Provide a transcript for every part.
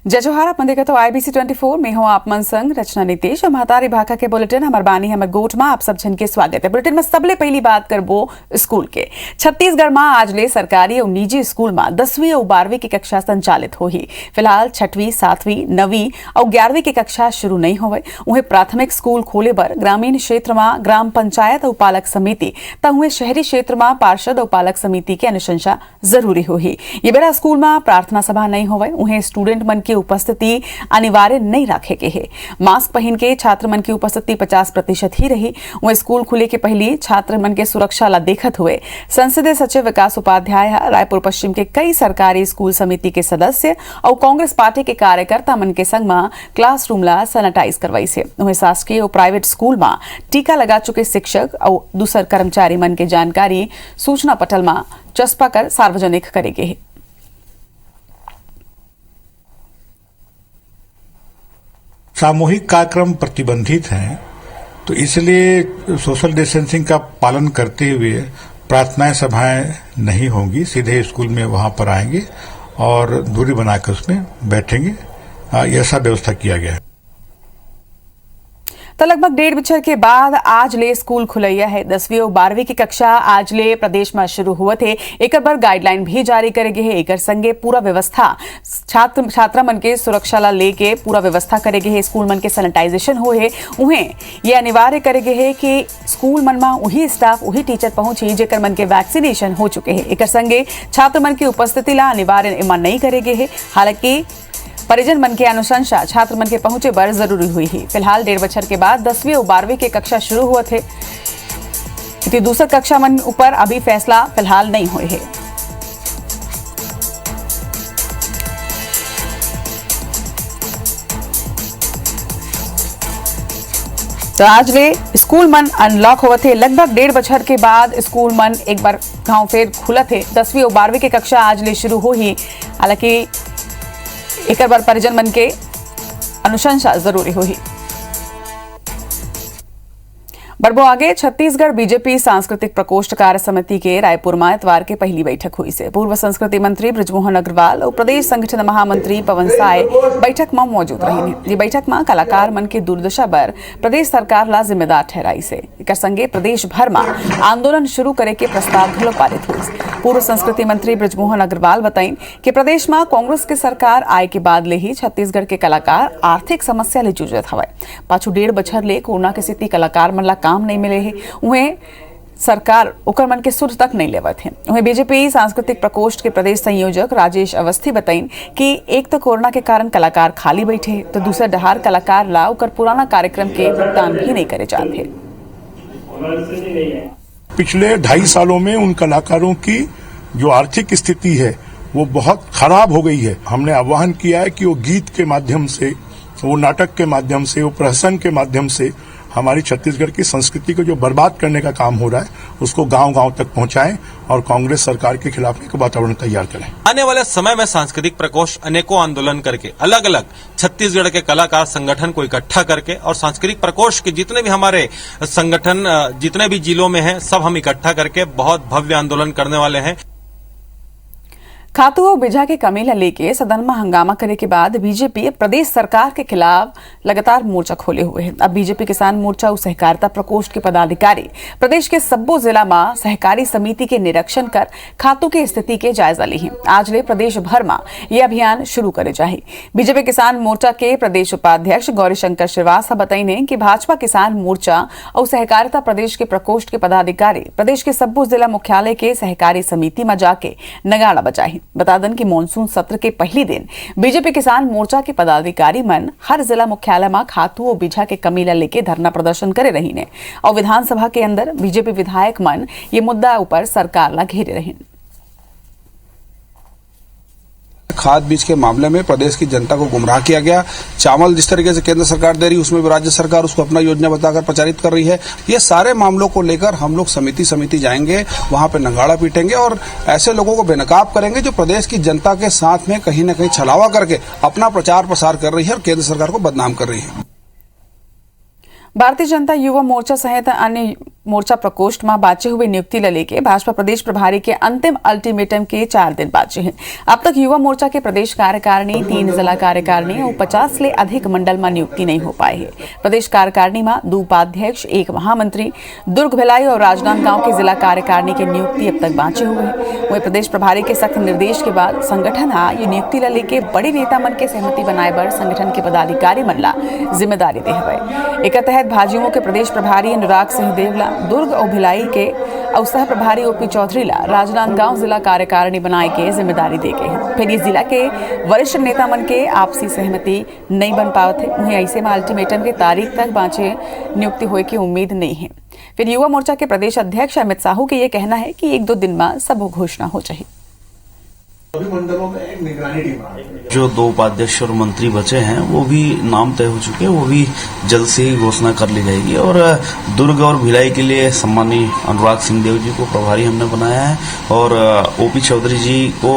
जय जोहार। आप देखे तो IBC 24 में हूँ आप मन संग रचना नीतीश और महतारी भाखा के बुलेटिन हमार बानी हमर गोठ में आप सब जन के स्वागत है। बुलेटिन में सबले पहली बात करबो स्कूल के। छत्तीसगढ़ में आज ले सरकारी और निजी स्कूल में 10वीं और 12वीं की कक्षा संचालित होही। फिलहाल 6वीं, 7वीं, 9वीं और 11वीं की कक्षा शुरू नहीं होवे। उन्हें प्राथमिक स्कूल खोले पर ग्रामीण क्षेत्र में ग्राम पंचायत और पालक समिति तथा उन्हें शहरी क्षेत्र में पार्षद और पालक समिति की अनुशंसा जरूरी होही। ये बेरा स्कूल में प्रार्थना सभा नहीं होवे। उन्हें स्टूडेंट मन की उपस्थिति अनिवार्य नहीं रखे के है। मास्क पहन के छात्र मन की उपस्थिति 50% ही रही। वह स्कूल खुले के पहली छात्र मन के सुरक्षा ला देखत हुए संसदीय सचिव विकास उपाध्याय रायपुर पश्चिम के कई सरकारी स्कूल समिति के सदस्य और कांग्रेस पार्टी के कार्यकर्ता मन के संग में क्लासरूम ला सैनिटाइज करवाई से। वह शासकीय और प्राइवेट स्कूल में टीका लगा चुके शिक्षक और दूसर कर्मचारी मन के जानकारी सूचना पटल में चस्पा कर सार्वजनिक करेगे है। सामूहिक कार्यक्रम प्रतिबंधित हैं, तो इसलिए सोशल डिस्टेंसिंग का पालन करते हुए प्रार्थनाएं सभाएं नहीं होंगी। सीधे स्कूल में वहां पर आएंगे और दूरी बनाकर उसमें बैठेंगे। ऐसा व्यवस्था किया गया है। तो लगभग 1.5 बछर के बाद आज ले स्कूल खुलैया है। 10वीं और 12वीं की कक्षा आज ले प्रदेश में शुरू हुए थे। एक बार गाइडलाइन भी जारी करेगे है। एक संगे पूरा व्यवस्था छात्रा मन के सुरक्षा ला लेके पूरा व्यवस्था करेगे है। स्कूल मन के सैनिटाइजेशन हो है। उन्हें ये अनिवार्य करेगे है कि स्कूल मन में वही स्टाफ वही टीचर पहुंची जेकर मन के वैक्सीनेशन हो चुके हैं। एक संगे छात्र मन की उपस्थिति ला अनिवार्य नहीं करेगे है। हालांकि परिजन मन के अनुशंसा छात्र मन के पहुंचे बर जरूरी हुई है। फिलहाल 1.5 बछर के बाद 10वीं और 12वीं के कक्षा शुरू हुए थे। दूसर कक्षा मन ऊपर अभी फैसला फिलहाल नहीं हुए है। तो आज ले स्कूल मन अनलॉक हुए थे। लगभग 1.5 बछर के बाद स्कूल मन एक बार गांव फेर खुला थे। 10वीं और 12वीं की कक्षा आज ले शुरू हुई। हालांकि एक बार परिजन मन के अनुशंसा जरूरी हुई। बढ़बो आगे छत्तीसगढ़ बीजेपी सांस्कृतिक प्रकोष्ठ कार्य समिति के रायपुर में इतवार के पहली बैठक हुई से। पूर्व संस्कृति मंत्री बृजमोहन अग्रवाल और प्रदेश संगठन महामंत्री पवन साय बैठक में मौजूद रहे। ये बैठक में कलाकार मन के दुर्दशा पर प्रदेश सरकार ला जिम्मेदार ठहराई से। एक संगे प्रदेश भर में आंदोलन शुरू करे के प्रस्ताव घलो पारित हुई। पूर्व संस्कृति मंत्री बृजमोहन अग्रवाल बताइन कि प्रदेश में कांग्रेस के सरकार आए के बाद ले ही छत्तीसगढ़ के कलाकार आर्थिक समस्या ले जूझत हवे। पाछू 1.5 बछर ले कोरोना के स्थिति कलाकार मन ला काम नहीं मिले है। उन्हें सरकार ओकर मन के सुर तक नहीं लेवत है। उन्हें बीजेपी सांस्कृतिक प्रकोष्ठ के प्रदेश संयोजक राजेश अवस्थी बताइन कि एक तो कोरोना के कारण कलाकार खाली बैठे, तो दूसरा डहार कलाकार ला ओकर पुराना कार्यक्रम के भुगतान भी नहीं करे जाते। पिछले 2.5 सालों में उन कलाकारों की जो आर्थिक स्थिति है वो बहुत खराब हो गई है। हमने आह्वान किया है कि वो गीत के माध्यम से, वो नाटक के माध्यम से, वो प्रहसन के माध्यम से हमारी छत्तीसगढ़ की संस्कृति को जो बर्बाद करने का काम हो रहा है उसको गांव-गांव तक पहुंचाएं और कांग्रेस सरकार के खिलाफ एक वातावरण तैयार करें। आने वाले समय में सांस्कृतिक प्रकोष्ठ अनेकों आंदोलन करके अलग अलग छत्तीसगढ़ के कलाकार संगठन को इकट्ठा करके और सांस्कृतिक प्रकोष्ठ के जितने भी हमारे संगठन जितने भी जिलों में हैं सब हम इकट्ठा करके बहुत भव्य आंदोलन करने वाले हैं। खातू और बिझा के कमी ला लेके सदन में हंगामा करे के बाद बीजेपी प्रदेश सरकार के खिलाफ लगातार मोर्चा खोले हुए है। अब बीजेपी किसान मोर्चा और सहकारिता प्रकोष्ठ के पदाधिकारी प्रदेश के सब्बो जिला में सहकारी समिति के निरीक्षण कर खातू की स्थिति के जायजा ली है। आज ले प्रदेश भर में यह अभियान शुरू करे जाए। बीजेपी किसान मोर्चा के प्रदेश उपाध्यक्ष गौरीशंकर श्रीवास्तव बताइने कि भाजपा किसान मोर्चा और सहकारिता प्रदेश के प्रकोष्ठ के पदाधिकारी प्रदेश के सब्बो जिला मुख्यालय के सहकारी समिति में जाके नगाड़ा बजाए। बता दें कि मानसून सत्र के पहली दिन बीजेपी किसान मोर्चा के पदाधिकारी मन हर जिला मुख्यालय में खातू और बिझा के कमी ला लेके धरना प्रदर्शन करे रही ने और विधानसभा के अंदर बीजेपी विधायक मन ये मुद्दा ऊपर सरकार ला घेरे रही। खाद बीज के मामले में प्रदेश की जनता को गुमराह किया गया। चावल जिस तरीके से केंद्र सरकार दे रही है उसमें भी राज्य सरकार उसको अपना योजना बताकर प्रचारित कर रही है। ये सारे मामलों को लेकर हम लोग समिति जाएंगे, वहां पे नगाड़ा पीटेंगे और ऐसे लोगों को बेनकाब करेंगे जो प्रदेश की जनता के साथ में कहीं न कहीं छलावा करके अपना प्रचार प्रसार कर रही है और केंद्र सरकार को बदनाम कर रही है। भारतीय जनता युवा मोर्चा सहित अन्य मोर्चा प्रकोष्ठ में बाचे हुए नियुक्ति ल लेके भाजपा प्रदेश प्रभारी के अंतिम अल्टीमेटम के 4 दिन बाचे हैं। अब तक युवा मोर्चा के प्रदेश कार्यकारिणी, 3 जिला कार्यकारिणी और 50 से अधिक मंडल में नियुक्ति नहीं हो पाई है। प्रदेश कार्यकारिणी में 2 उपाध्यक्ष, 1 महामंत्री, दुर्ग, भिलाई और राजनांदगांव के जिला कार्यकारिणी की नियुक्ति अब तक बाचे हुए हैं। वही प्रदेश प्रभारी के सख्त निर्देश के बाद संगठन ये नियुक्ति ल लेके बड़े नेता मन के सहमति बनाए बर संगठन के पदाधिकारी मन ला जिम्मेदारी दे हवे। एक तहत भाजयुमो के प्रदेश प्रभारी अनुराग सिंह देवला दुर्ग और भिलाई के और सह प्रभारी ओपी चौधरी ला राजनांदगांव जिला कार्यकारिणी बनाए के जिम्मेदारी दे गए हैं। फिर इस जिला के वरिष्ठ नेता मन के आपसी सहमति नहीं बन पावत है। वहीं ऐसे में अल्टीमेटम के तारीख तक बाँचे नियुक्ति होने की उम्मीद नहीं है। फिर युवा मोर्चा के प्रदेश अध्यक्ष अमित साहू के ये कहना है कि 1-2 दिन में सब घोषणा हो जाए। सभी मंडलों में एक निगरानी टीम बनाई है। जो 2 उपाध्यक्ष और मंत्री बचे हैं वो भी नाम तय हो चुके हैं, वो भी जल्द से ही घोषणा कर ली जाएगी। और दुर्ग और भिलाई के लिए सम्मानीय अनुराग सिंह देव जी को प्रभारी हमने बनाया है और ओपी चौधरी जी को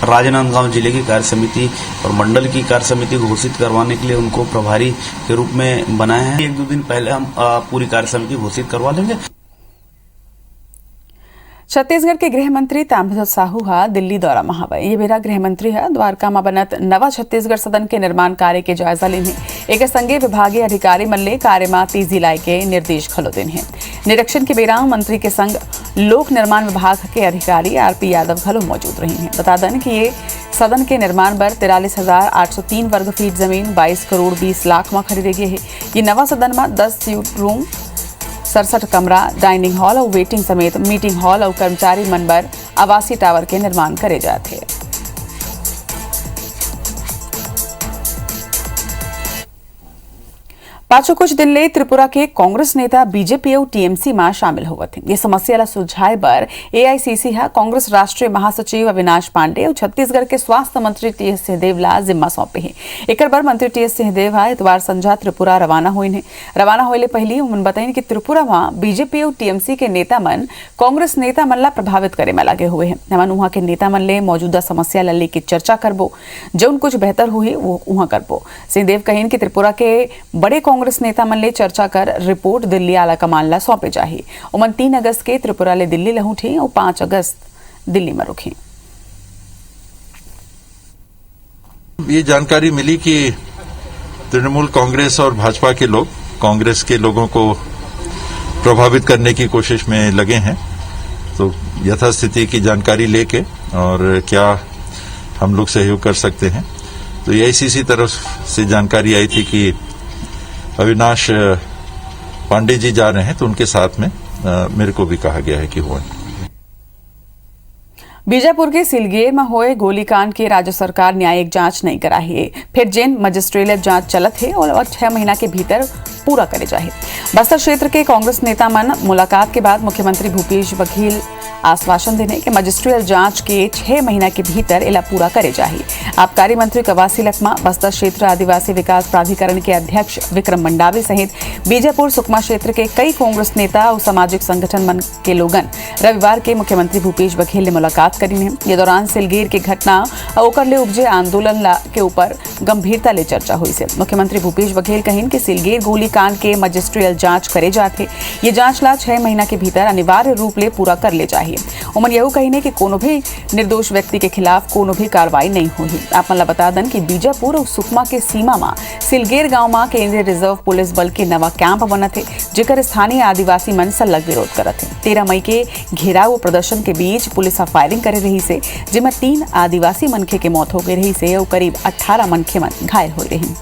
राजनांदगांव जिले की कार्य समिति और मंडल की कार्य समिति घोषित करवाने के लिए उनको प्रभारी के रूप में बनाया है। 1-2 दिन पहले हम पूरी कार्य समिति घोषित करवा लेंगे। छत्तीसगढ़ के गृह मंत्री ताम्रध्वज साहू दिल्ली दौरा में हवे। ये बेरा गृह मंत्री द्वारका में बनत नवा छत्तीसगढ़ सदन के निर्माण कार्य के जायजा लेने एक संगे विभागीय अधिकारी मन ले कार्य में तेजी लाए के निर्देश खलो दिन है। निरीक्षण के बेरा मंत्री के संग लोक निर्माण विभाग के अधिकारी आरपी यादव घलो मौजूद रही हैं। बता दें कि ये सदन के निर्माण पर 43,803 वर्ग फीट जमीन 22 करोड़ 20 लाख में खरीदे गए है। ये नवा सदन में 10 स्यूट रूम, 67 कमरा, डाइनिंग हॉल और वेटिंग समेत मीटिंग हॉल और कर्मचारी मनबर आवासीय टावर के निर्माण करे जाते हैं। पाछो कुछ दिन ले त्रिपुरा के कांग्रेस नेता बीजेपी और टीएमसी में शामिल हुए थे। ये समस्या ला सुलझाए बर एआईसीसी कांग्रेस राष्ट्रीय महासचिव अविनाश पांडे और छत्तीसगढ़ के स्वास्थ्य मंत्री टीएस सिंहदेव ला जिम्मा सौंपे हैं। एक बार मंत्री टीएस सिंहदेव इतवार संझा त्रिपुरा रवाना हुए। रवाना होने पहले उन्होंने बताया कि त्रिपुरा में बीजेपी और टीएमसी के नेता मन कांग्रेस नेता मन ला प्रभावित करे में लगे हुए हैं। हमन वहां के नेता मन ले मौजूदा समस्या ला लेके चर्चा करबो, जो कुछ बेहतर हुई वो वहां करबो। सिंहदेव कहें कि त्रिपुरा के बड़े कांग्रेस नेता मन ले चर्चा कर रिपोर्ट दिल्ली आला कमान ला सौंपे जाही। उमन 3 अगस्त के त्रिपुरा ले दिल्ली लहुठी और 5 अगस्त दिल्ली में रुकी। ये जानकारी मिली कि तृणमूल कांग्रेस और भाजपा के लोग कांग्रेस के लोगों को प्रभावित करने की कोशिश में लगे हैं। तो यथास्थिति की जानकारी लेके और क्या हम लोग सहयोग कर सकते हैं, तो एआईसीसी तरफ से जानकारी आई थी कि अविनाश पांडे जी जा रहे हैं, तो उनके साथ में मेरे को भी कहा गया है कि वो बीजापुर के सिलगेर में हुए गोलीकांड की राज्य सरकार न्यायिक जांच नहीं कराई है। फिर जेन मजिस्ट्रियल जांच चलत है और 6 महीना के भीतर पूरा करे जाए। बस्तर क्षेत्र के कांग्रेस नेता मन मुलाकात के बाद मुख्यमंत्री भूपेश बघेल आश्वासन देने कि मजिस्ट्रियल जांच के 6 महीना के भीतर इला पूरा करे जाए। आबकारी मंत्री कवासी लखमा, बस्तर क्षेत्र आदिवासी विकास प्राधिकरण के अध्यक्ष विक्रम मंडावी सहित बीजापुर सुकमा क्षेत्र के कई कांग्रेस नेता और सामाजिक संगठन मन के लोगन रविवार के मुख्यमंत्री भूपेश बघेल ने मुलाकात करी है। ये दौरान सिलगेर की घटना और ओकर ले उपजे आंदोलन के ऊपर गंभीरता ले चर्चा हुई से। मुख्यमंत्री भूपेश बघेल कहिन कि सिलगेर गोलीकांड के मजिस्ट्रियल जांच करे जाते। ये जांच ला 6 महीना के भीतर अनिवार्य रूप ले पूरा कर ले जाए। उमन यह कही कि कोनो भी निर्दोष व्यक्ति के खिलाफ कोनो भी कार्रवाई नहीं हुई। आप मन बता दें कि बीजापुर और सुकमा के सीमा में सिलगेर गांव में केंद्रीय रिजर्व पुलिस बल के नवा कैंप बनत है, जेकर स्थानीय आदिवासी मन सलग विरोध करत है। 13 मई के घेराव प्रदर्शन के बीच पुलिस फायरिंग करे रही से, जिसमें 3 आदिवासी मनखे के मौत हो गई रही से और करीब 18 मनखे मन घायल हो रही।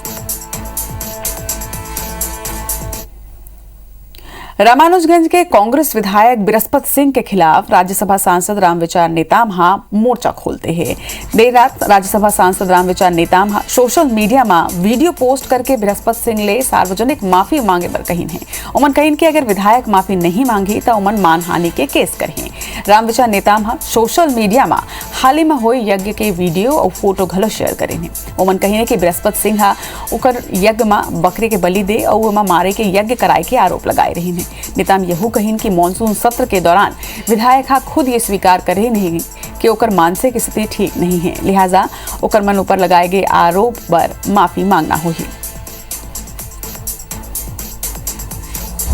रामानुजगंज के कांग्रेस विधायक बृहस्पति सिंह के खिलाफ राज्यसभा सांसद रामविचार नेताम मोर्चा खोलते हैं। देर रात राज्यसभा सांसद रामविचार नेताम सोशल मीडिया में वीडियो पोस्ट करके बृहस्पति सिंह ले सार्वजनिक माफी मांगे पर कहीन है। उमन कहीन कि अगर विधायक माफी नहीं मांगी तो उमन मानहानि के केस करें। रामविचार नेताम सोशल मीडिया में हाल ही में हुए यज्ञ के वीडियो और फोटो घलो शेयर करें। उमन कहीन कि बृहस्पति सिंह उकर यज्ञ में बकरे के बलि दे और मारे के यज्ञ कराए के आरोप लगाए रही हैं। नेताम यहू कहीन कि मानसून सत्र के दौरान विधायक खुद ये स्वीकार करे नहीं कि ओकर मानसिक स्थिति ठीक नहीं है, लिहाजा ओकर मन ऊपर लगाए गए आरोप पर माफी मांगना होगी।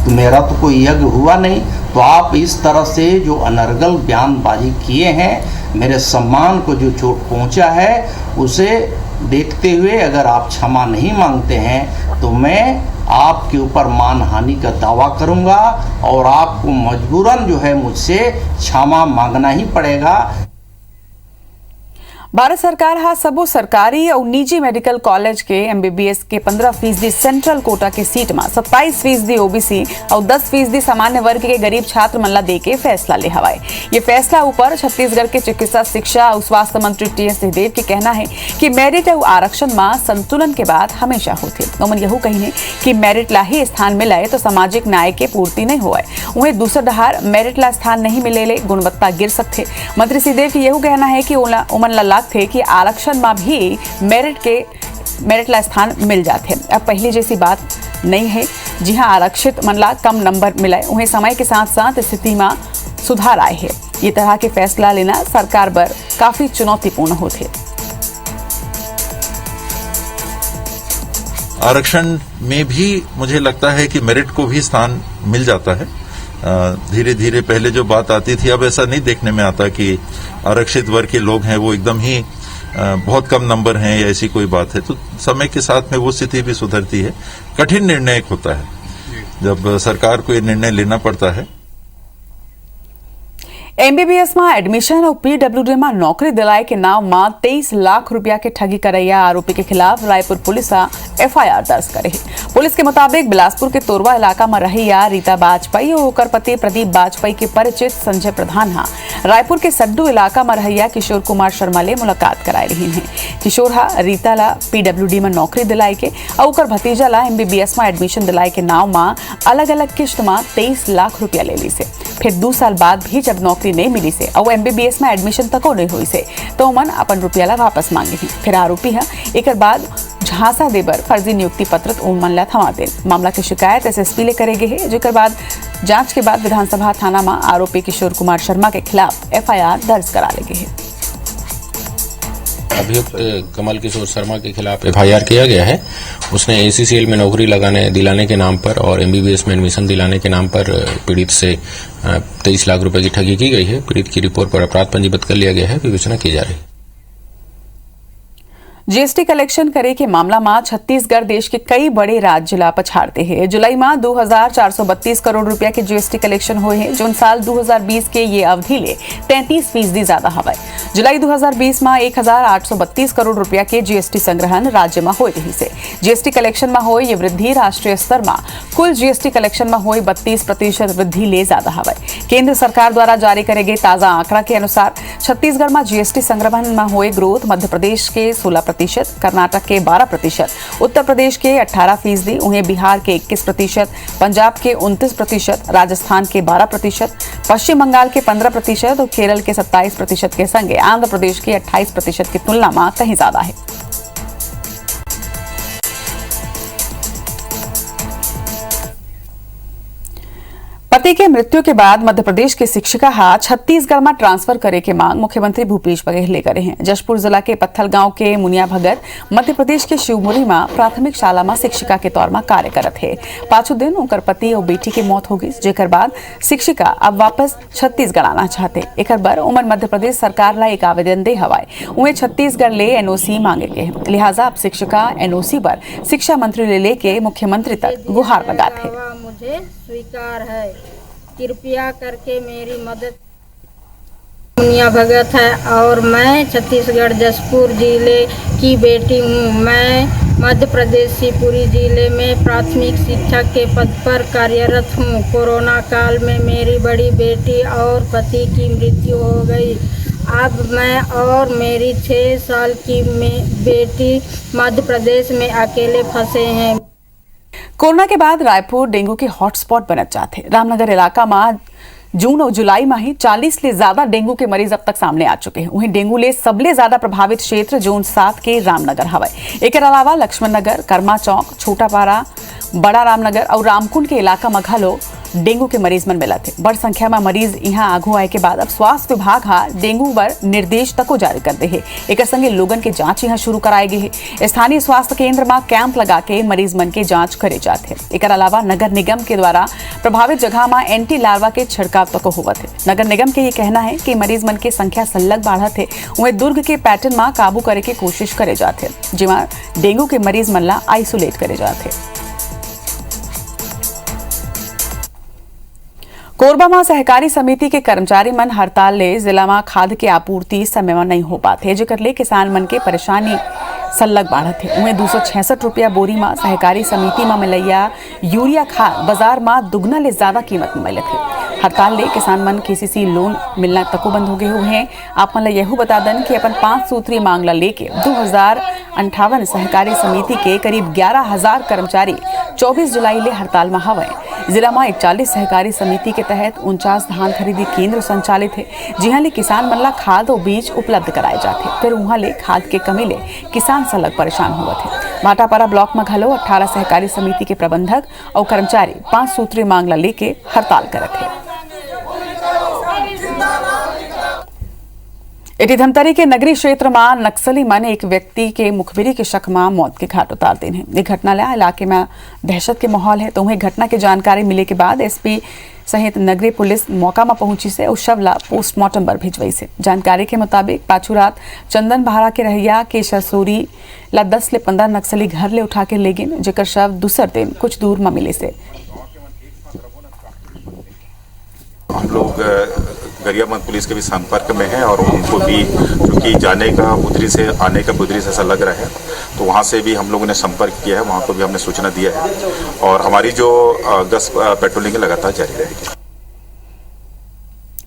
तो मेरा तो कोई यज्ञ हुआ नहीं। तो आप इस तरह से जो अनर्गल बयानबाजी किए हैं, मेरे सम्मान को जो चोट पहुंचा है, उसे देखते हुए अगर आप क्षमा नहीं मांगते हैं तो मैं आपके ऊपर मानहानि का दावा करूंगा और आपको मजबूरन जो है मुझसे क्षमा मांगना ही पड़ेगा। भारत सरकार हा सबो सरकारी और निजी मेडिकल कॉलेज के एमबीबीएस के 15% सेंट्रल कोटा के सीट में 27% ओबीसी और 10% सामान्य वर्ग के गरीब छात्र मन ला दे के फैसला ले हवाए। ये फैसला ऊपर छत्तीसगढ़ के चिकित्सा, शिक्षा और स्वास्थ्य मंत्री टीएस सिंहदेव के कहना है कि मेरिट और आरक्षण में संतुलन के बाद हमेशा होते। उमन यहू कही कि मेरिट ला ही स्थान मिले तो सामाजिक न्याय के पूर्ति नहीं होए, उन्हें दूसर डहार मेरिट ला स्थान नहीं मिले गुणवत्ता गिर सकते। मंत्री सिंहदेव की यहू कहना है कि उमन ला थे कि आरक्षण में भी मेरिट ला स्थान मिल जाते। अब पहले जैसी बात नहीं है। जी हाँ, आरक्षित मन ला कम नंबर मिले, उन्हें समय के साथ साथ स्थिति में सुधार आए है। ये तरह के फैसला लेना सरकार पर काफी चुनौतीपूर्ण होते। आरक्षण में भी मुझे लगता है कि मेरिट को भी स्थान मिल जाता है। धीरे धीरे पहले जो बात आती थी, अब ऐसा नहीं देखने में आता कि आरक्षित वर्ग के लोग हैं वो एकदम ही बहुत कम नंबर हैं या ऐसी कोई बात है। तो समय के साथ में वो स्थिति भी सुधरती है। कठिन निर्णय होता है जब सरकार को ये निर्णय लेना पड़ता है। एमबीबीएस में एडमिशन और पीडब्ल्यूडी में नौकरी दिलाए के नाम में 23 लाख रुपया के ठगी करैया आरोपी के खिलाफ रायपुर पुलिस एफआईआर दर्ज करे है। पुलिस के मुताबिक बिलासपुर के तोरवा इलाका में रहिया रीता बाजपेयी और ओकर पति प्रदीप बाजपेयी के परिचित संजय प्रधान हा रायपुर के सड्डू इलाका में रहिया किशोर कुमार शर्मा ले मुलाकात कराए रही है। किशोर हा रीता ला पीडब्ल्यूडी में नौकरी दिलाए के और ओकर भतीजा ला एमबीबीएस में एडमिशन दिलाए के नाम में अलग अलग किस्त में 23 लाख रुपया ले ली से। फिर 2 साल बाद भी जब नौकरी नहीं मिली से और एमबीबीएस में एडमिशन तक नहीं हुई से तो मन अपन रुपया ला वापस मांगे ही। फिर आरोपी है एक बाद झांसा देबर फर्जी नियुक्ति पत्र उमन ला थमा दे। मामला की शिकायत एसएसपी ले करे गए है, जेकर बाद जांच के बाद विधानसभा थाना में आरोपी किशोर कुमार शर्मा के खिलाफ एफआईआर दर्ज करा ले गए है। अभियुक्त कमल किशोर शर्मा के खिलाफ एफआईआर किया गया है। उसने एसीसीएल में नौकरी दिलाने के नाम पर और एमबीबीएस में एडमिशन दिलाने के नाम पर पीड़ित से 23 लाख रुपए की ठगी की गई है। पीड़ित की रिपोर्ट पर अपराध पंजीबद्ध कर लिया गया है, विवेचना की जा रही है। जीएसटी कलेक्शन करे के मामला में छत्तीसगढ़ देश के कई बड़े राज्य ला पछाड़ते हैं। जुलाई में 2432 करोड़ रुपया के जीएसटी कलेक्शन हुए हैं, जो साल 2020 के ये अवधि ले 33% ज्यादा हवा। जुलाई 2020 में 1832 करोड़ रुपया के जीएसटी संग्रहण राज्य में हो रही से। जीएसटी कलेक्शन में हो ये वृद्धि राष्ट्रीय स्तर में कुल जीएसटी कलेक्शन में हो 32% वृद्धि ले ज्यादा हवा। केंद्र सरकार द्वारा जारी करे गए ताजा आंकड़ा के अनुसार छत्तीसगढ़ में जीएसटी संग्रहण में हुए ग्रोथ मध्य प्रदेश के 16%, कर्नाटक के 12%, उत्तर प्रदेश के 18%, उन्हें बिहार के 21%, पंजाब के 29%, राजस्थान के 12%, पश्चिम बंगाल के 15% और केरल के 27% के संगे आंध्र प्रदेश के 28% की तुलना में कहीं ज्यादा है। पति के मृत्यु के बाद मध्य प्रदेश के शिक्षिका हा छत्तीसगढ़ में ट्रांसफर करे के मांग मुख्यमंत्री भूपेश बघेल ले करे हैं। जशपुर जिला के पत्थल गांव के मुनिया भगत मध्य प्रदेश के शिवमुरी में प्राथमिक शाला में शिक्षिका के तौर में कार्य करत है। 5 दिन उनकर पति और बेटी की मौत हो गई, जेकर बाद शिक्षिका अब वापस छत्तीसगढ़ आना चाहते। एक बार उमन मध्य प्रदेश सरकार ला एक आवेदन दे हवाए, उन्हें छत्तीसगढ़ ले एनओसी मांगे गए, लिहाजा अब शिक्षिका एनओसी पर शिक्षा मंत्री ले लेके मुख्यमंत्री तक गुहार लगाते हैं। मुझे स्वीकार है, कृपया करके मेरी मदद। मुनिया भगत है और मैं छत्तीसगढ़ जशपुर जिले की बेटी हूँ। मैं मध्य प्रदेश शिवपुरी जिले में प्राथमिक शिक्षक के पद पर कार्यरत हूँ। कोरोना काल में मेरी बड़ी बेटी और पति की मृत्यु हो गई। अब मैं और मेरी 6 साल की बेटी मध्य प्रदेश में अकेले फंसे हैं। कोरोना के बाद रायपुर डेंगू के हॉटस्पॉट बनत जाते। रामनगर इलाका में जून और जुलाई में ही 40 ले ज्यादा डेंगू के मरीज अब तक सामने आ चुके हैं। वहीं डेंगू ले सबले ज्यादा प्रभावित क्षेत्र जोन 7 के रामनगर हवा। एक अलावा लक्ष्मण नगर, कर्मा चौक, छोटा पारा, बड़ा रामनगर और रामकुंड के इलाका में घलो डेंगू के मरीज मन मिला थे। बड़ संख्या में मरीज यहाँ आगू आए के बाद अब स्वास्थ्य विभाग डेंगू पर निर्देश तको जारी कर दे है। एक संगे लोगन के जांच यहाँ शुरू कराए गए है। स्थानीय स्वास्थ्य केंद्र में कैंप लगा के मरीज मन के जांच करे जाते हैं। एक अलावा नगर निगम के द्वारा प्रभावित जगह में एंटी लार्वा के छिड़काव तक हुआ थे। नगर निगम के ये कहना है कि मरीज मन के संख्या सल्लग बढ़त है, उन्हें दुर्ग के पैटर्न में काबू करे के कोशिश करे जाते हैं, जिमा डेंगू के मरीज मन ला आइसोलेट करे जाते। कोरबा में सहकारी समिति के कर्मचारी मन हड़ताल ले जिला में खाद के आपूर्ति समय में नहीं हो पाते, जेकर ले किसान मन के परेशानी सल्लग बढ़त है। उन्हें 266 रुपया बोरी में सहकारी समिति में मिलैया यूरिया खाद बाजार में दुगना ले ज्यादा कीमत में मिलत है। हड़ताल ले किसान मन केसीसी लोन मिलना तको बंद हो गए हुए हैं। आप मन यह बता दें कि अपन 5 सूत्री मांग ला लेके 2058 सहकारी समिति के करीब 11,000 कर्मचारी 24 जुलाई ले हड़ताल में हवे। जिला में 41 सहकारी समिति के तहत 49 धान खरीदी केंद्र संचालित है, जिहां ले किसान मन ला खाद और बीज उपलब्ध कराए जाते, फिर वहां ले खाद के कमी ले किसान सलग परेशान हुआ थे। भाटापारा ब्लॉक में घलो 18 सहकारी समिति के प्रबंधक और कर्मचारी 5 सूत्री मांग ला लेके हड़ताल करत है। इटी धमतरी के नगरी क्षेत्र में नक्सली मन एक व्यक्ति के मुखबिरी के शक में मौत के घाट उतार देने। ये घटना ला इलाके में दहशत के माहौल है, तो वहीं घटना की जानकारी मिले के बाद एसपी सहित नगरी पुलिस मौका में पहुंची से और शव ला पोस्टमार्टम पर भिजवाई से। जानकारी के मुताबिक पाछू रात चंदन बहारा के रहिया के शसूरी ला 10 ले 15 नक्सली घर ले उठा के ले गिन, जेकर शव दूसर दिन कुछ दूर में मिले से। हम लोग गरियाबंद पुलिस के भी संपर्क में हैं और उनको भी क्योंकि जाने का बुधरी से आने का बुधरी से ऐसा लग रहा है, तो वहाँ से भी हम लोगों ने संपर्क किया है, वहाँ को भी हमने सूचना दिया है और हमारी जो गश्त पेट्रोलिंग लगातार जारी रहेगी।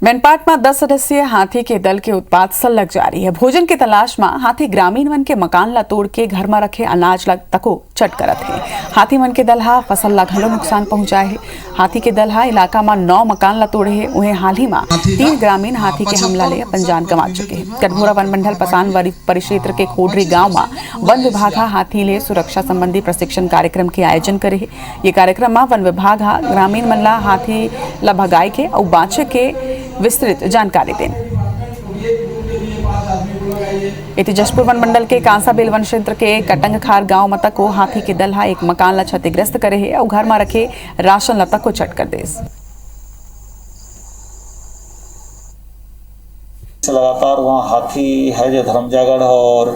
मैनपाट में 10 सदस्यीय हाथी के दल के उत्पात सलग जारी है। भोजन की तलाश में हाथी ग्रामीण मन के मकान ला तोड़ के घर में रखे अनाज ला तको चट करत है। हाथी मन के दल हा फसल ला घलो नुकसान पहुंचाए है। हाथी के दल हा इलाका में 9 मकान ला तोड़े है। उन्हें हाल ही में 3 ग्रामीण हाथी के हमला ले अपन जान गंवा चुके हैं। कटघोरा वन मंडल पसान परिक्षेत्र के खोडरी गाँव में वन विभाग हाथी ले सुरक्षा संबंधी प्रशिक्षण कार्यक्रम के आयोजन करे है। ये कार्यक्रम में वन विभाग ग्रामीण मन ला हाथी ला भगाए के और बाँचे के विस्तृत जानकारी दें। इति जशपुर वन मंडल के कांसाबेल वन क्षेत्र के कटंगखार गांव मत को हाथी के दल एक मकान ला क्षतिग्रस्त करे है और घर में रखे राशन लता को चट कर दे। लगातार वहाँ हाथी है जो धर्मजागढ़ और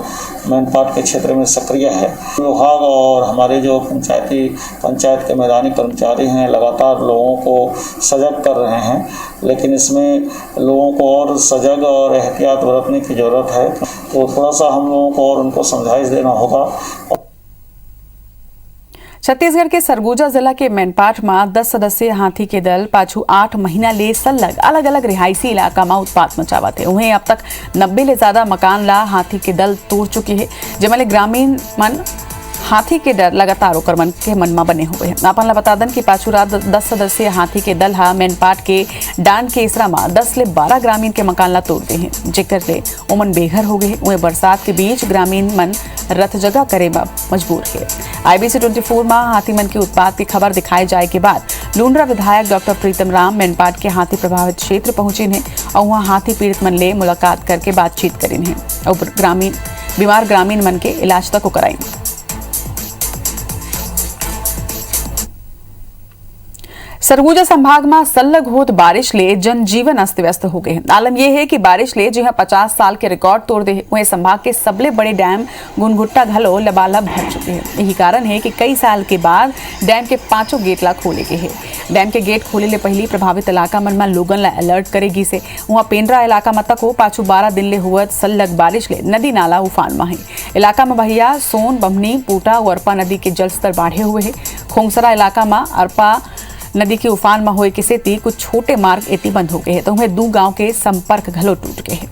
मैनपाट के क्षेत्र में सक्रिय है। विभाग और हमारे जो पंचायत के मैदानी कर्मचारी हैं लगातार लोगों को सजग कर रहे हैं, लेकिन इसमें लोगों को और सजग और एहतियात बरतने की जरूरत है, तो थोड़ा सा हम लोगों को और उनको समझाइश देना होगा। छत्तीसगढ़ के सरगुजा जिला के मैनपाट में 10 सदस्यीय हाथी के दल पाछू 8 महीना ले सलग अलग अलग रिहायशी इलाका में उत्पात मचावत है। उन्हें अब तक 90 ले ज्यादा मकान ला हाथी के दल तोड़ चुके हैं, जिसमें ग्रामीण मन हाथी के डर लगातार ओकर मन के मन में बने हुए हैं। आपन ला बता दें कि पाछू रात 10 सदस्यीय हाथी के दल हा मैनपाट के डांड के इसरा में 10 ले 12 ग्रामीण के मकान ला तोड़ते हैं, जेकर ले ओमन बेघर हो गए। उन्हें बरसात के बीच ग्रामीण मन रथ जगह करे में मजबूर है। IBC 24 में हाथी मन के उत्पात की खबर दिखाए जाए के बाद लूंड्रा विधायक डॉक्टर प्रीतम राम मैनपाट के हाथी प्रभावित क्षेत्र पहुंचे हैं और वहां हाथी पीड़ित मन ले मुलाकात करके बातचीत करी हैं और बीमार ग्रामीण मन के इलाज तक कराई। सरगुजा संभाग में सल्लग होत बारिश ले जनजीवन अस्त व्यस्त हो गए। आलम यह है कि बारिश ले जहां 50 साल के रिकॉर्ड तोड़ दे, वहीं संभाग के सबले बड़े डैम गुनगुट्टा घलो लबालब भर चुके हैं। यही कारण है कि कई साल के बाद डैम के 5 गेट ला खोले गए हैं। डैम के गेट खोले ले पहली प्रभावित इलाका मन में लोगन ला अलर्ट करेगी से वहां पेंड्रा इलाका मत को पाछू 12 दिन ले हुआ सल्लग बारिश ले नदी नाला उफान में है। इलाका में भैया सोन बमनी पूटा और अरपा नदी के जलस्तर बढ़े हुए है। खोंगसरा इलाका में अरपा नदी के उफान में हुए के सेती कुछ छोटे मार्ग एती बंद हो गए हैं, तो उन्हें 2 गांव के संपर्क घलो टूट गए हैं।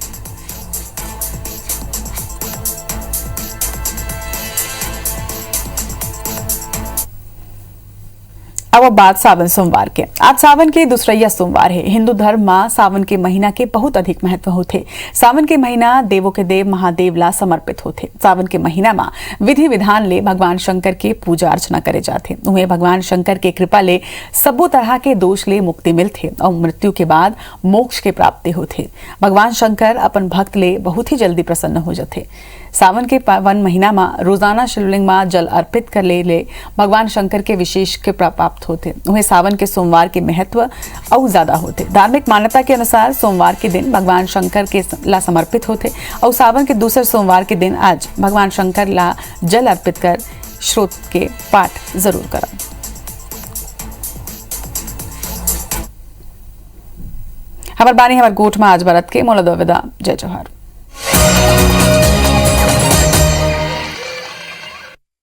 अब बात सावन सोमवार के। आज सावन के दूसरैया सोमवार है। हिंदू धर्म में सावन के महीना के बहुत अधिक महत्व होते। सावन के महीना देवों के देव महादेव ला समर्पित होते। सावन के महीना में विधि विधान ले भगवान शंकर के पूजा अर्चना करे जाते। उन्हें भगवान शंकर के कृपा ले सबो तरह के दोष ले मुक्ति मिलते और मृत्यु के बाद मोक्ष के प्राप्ति होते। भगवान शंकर अपन भक्त ले बहुत ही जल्दी प्रसन्न हो जाते। सावन के पावन महीना में रोजाना शिवलिंग में जल अर्पित कर ले भगवान शंकर के विशेष कृपा प्राप्त होते। उन्हें सावन के सोमवार के महत्व और ज्यादा होते। धार्मिक मान्यता के अनुसार सोमवार के दिन भगवान शंकर के ला समर्पित होते और सावन के दूसरे सोमवार के दिन आज भगवान शंकर ला जल अर्पित कर श्रोत के पाठ जरूर करें। हमार बानी हमार गोठ में आज भारत के मोला विदा। जय जोहार।